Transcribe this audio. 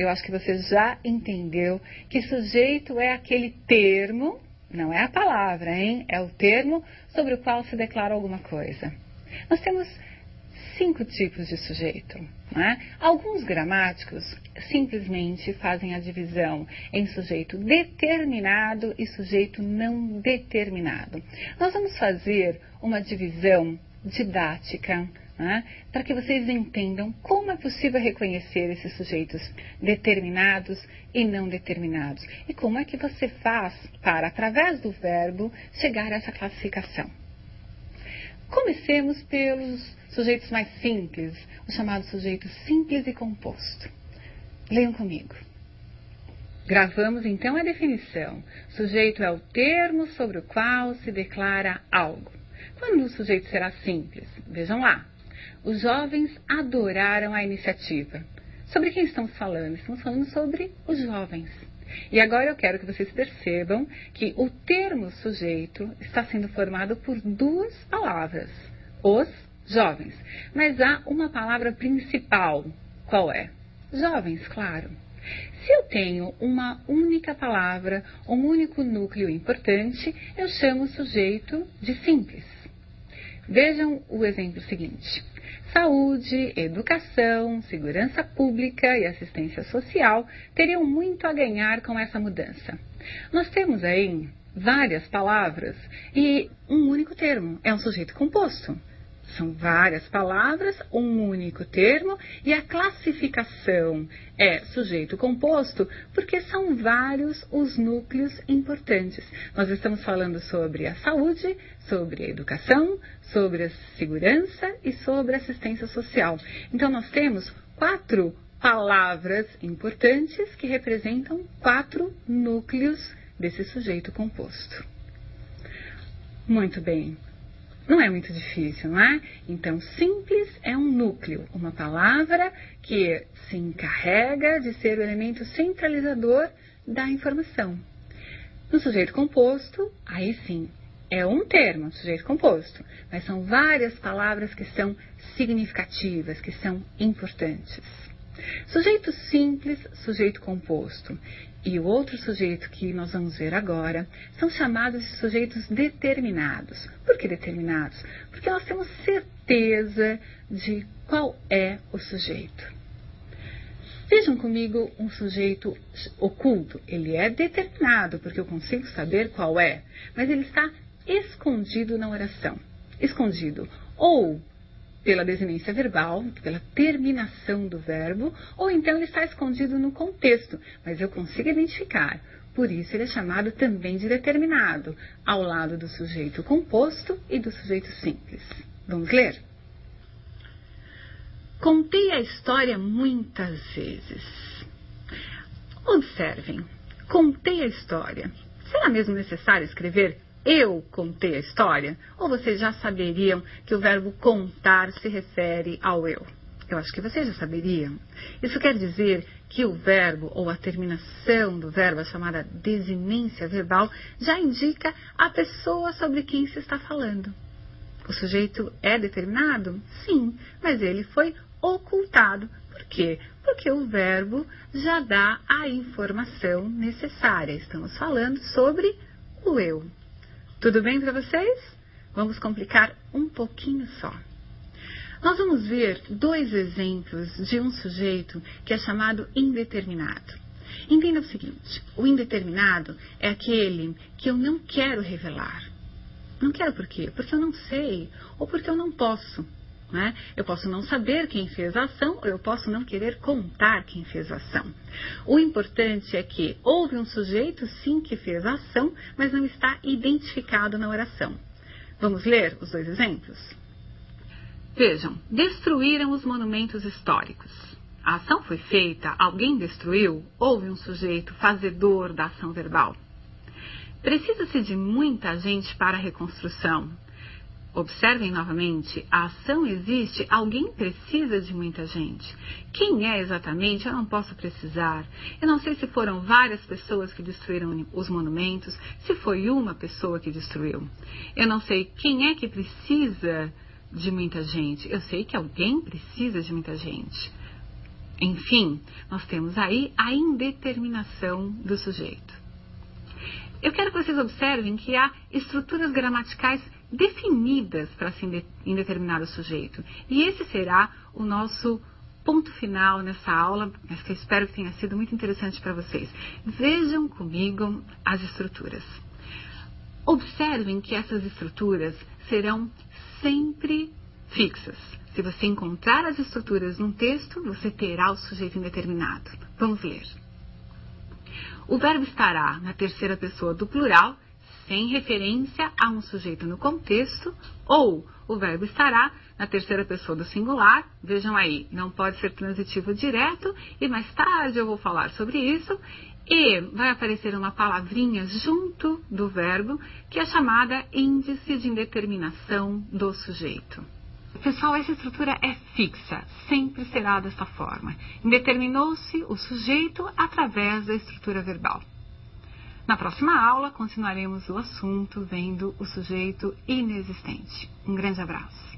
eu acho que você já entendeu que sujeito é aquele termo, não é a palavra, hein? É o termo sobre o qual se declara alguma coisa. Nós temos 5 tipos de sujeito, né? Alguns gramáticos simplesmente fazem a divisão em sujeito determinado e sujeito não determinado. Nós vamos fazer uma divisão didática, né, para que vocês entendam como é possível reconhecer esses sujeitos determinados e não determinados e como é que você faz para, através do verbo, chegar a essa classificação. Comecemos pelos sujeitos mais simples, o chamado sujeito simples e composto. Leiam comigo. Gravamos então a definição. Sujeito é o termo sobre o qual se declara algo. Quando o sujeito será simples? Vejam lá. Os jovens adoraram a iniciativa. Sobre quem estamos falando? Estamos falando sobre os jovens. E agora eu quero que vocês percebam que o termo sujeito está sendo formado por 2 palavras. Os jovens. Mas há uma palavra principal. Qual é? Jovens, claro. Se eu tenho uma única palavra, um único núcleo importante, eu chamo o sujeito de simples. Vejam o exemplo seguinte. Saúde, educação, segurança pública e assistência social teriam muito a ganhar com essa mudança. Nós temos aí várias palavras e um único termo, é um sujeito composto. São várias palavras, um único termo e a classificação é sujeito composto porque são vários os núcleos importantes. Nós estamos falando sobre a saúde, sobre a educação, sobre a segurança e sobre a assistência social. Então nós temos 4 palavras importantes que representam 4 núcleos desse sujeito composto. Muito bem. Não é muito difícil, não é? Então, simples é um núcleo, uma palavra que se encarrega de ser o elemento centralizador da informação. No sujeito composto, aí sim, é um termo, sujeito composto, mas são várias palavras que são significativas, que são importantes. Sujeito simples, sujeito composto. E o outro sujeito que nós vamos ver agora são chamados de sujeitos determinados. Por que determinados? Porque nós temos certeza de qual é o sujeito. Vejam comigo um sujeito oculto. Ele é determinado, porque eu consigo saber qual é, mas ele está escondido na oração. Escondido ou pela desinência verbal, pela terminação do verbo, ou então ele está escondido no contexto, mas eu consigo identificar. Por isso ele é chamado também de determinado, ao lado do sujeito composto e do sujeito simples. Vamos ler? Contei a história muitas vezes. Observem, contei a história. Será mesmo necessário escrever eu contei a história? Ou vocês já saberiam que o verbo contar se refere ao eu? Eu acho que vocês já saberiam. Isso quer dizer que o verbo ou a terminação do verbo, a chamada desinência verbal, já indica a pessoa sobre quem se está falando. O sujeito é determinado? Sim, mas ele foi ocultado. Por quê? Porque o verbo já dá a informação necessária. Estamos falando sobre o eu. Tudo bem para vocês? Vamos complicar um pouquinho só. Nós vamos ver 2 exemplos de um sujeito que é chamado indeterminado. Entenda o seguinte, o indeterminado é aquele que eu não quero revelar. Não quero por quê? Porque eu não sei ou porque eu não posso. Né? Eu posso não saber quem fez a ação ou eu posso não querer contar quem fez a ação. O importante é que houve um sujeito, sim, que fez a ação, mas não está identificado na oração. Vamos ler os 2 exemplos? Vejam, destruíram os monumentos históricos. A ação foi feita, alguém destruiu, houve um sujeito fazedor da ação verbal. Precisa-se de muita gente para a reconstrução. Observem novamente, a ação existe, alguém precisa de muita gente. Quem é exatamente, eu não posso precisar. Eu não sei se foram várias pessoas que destruíram os monumentos, se foi uma pessoa que destruiu. Eu não sei quem é que precisa de muita gente. Eu sei que alguém precisa de muita gente. Enfim, nós temos aí a indeterminação do sujeito. Eu quero que vocês observem que há estruturas gramaticais definidas para se indeterminar o sujeito. E esse será o nosso ponto final nessa aula, mas que eu espero que tenha sido muito interessante para vocês. Vejam comigo as estruturas. Observem que essas estruturas serão sempre fixas. Se você encontrar as estruturas num texto, você terá o sujeito indeterminado. Vamos ler. O verbo estará na terceira pessoa do plural, sem referência a um sujeito no contexto, ou o verbo estará na terceira pessoa do singular. Vejam aí, não pode ser transitivo direto, e mais tarde eu vou falar sobre isso. E vai aparecer uma palavrinha junto do verbo, que é chamada índice de indeterminação do sujeito. Pessoal, essa estrutura é fixa, sempre será dessa forma. Indeterminou-se o sujeito através da estrutura verbal. Na próxima aula, continuaremos o assunto vendo o sujeito inexistente. Um grande abraço.